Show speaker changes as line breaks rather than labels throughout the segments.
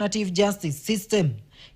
alternative justice system.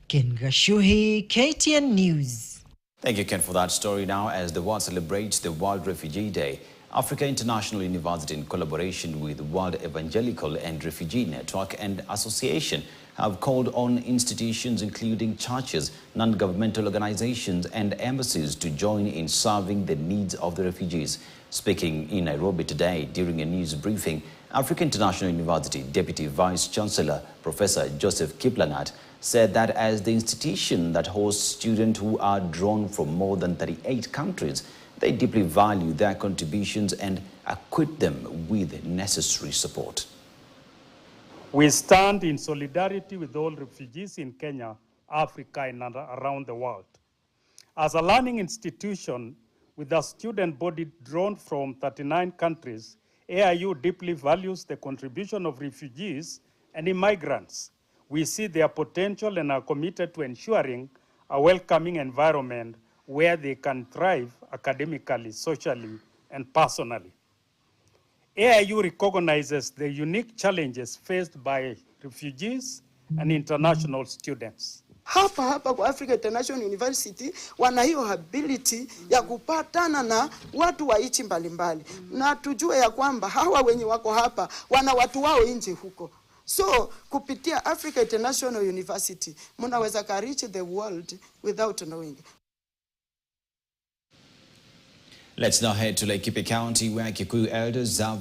Ken Gashuhi, KTN News.
Thank you, Ken, for that story. Now, as the world celebrates the World Refugee Day, Africa International University, in collaboration with World Evangelical and Refugee Network and Association, have called on institutions including churches, non-governmental organizations and embassies to join in serving the needs of the refugees. Speaking in Nairobi today during a news briefing, Africa International University Deputy Vice Chancellor Professor Joseph Kiplangat said that as the institution that hosts students who are drawn from more than 38 countries, they deeply value their contributions and equip them with necessary support.
We stand in solidarity with all refugees in Kenya, Africa, and around the world. As a learning institution with a student body drawn from 39 countries, AIU deeply values the contribution of refugees and immigrants. We see their potential and are committed to ensuring a welcoming environment where they can thrive academically, socially, and personally. AIU recognizes the unique challenges faced by refugees and international students.
Hapa kwa Africa International University wana hiyo ability ya kupatana na watu wa nchi mbalimbali. Na tujue ya kwamba hawa wenye wako hapa wana watu wao nje huko. So kupitia Africa International University mnaweza reach the world without knowing.
Let's now head to Laikipia County, where Kikuyu elders have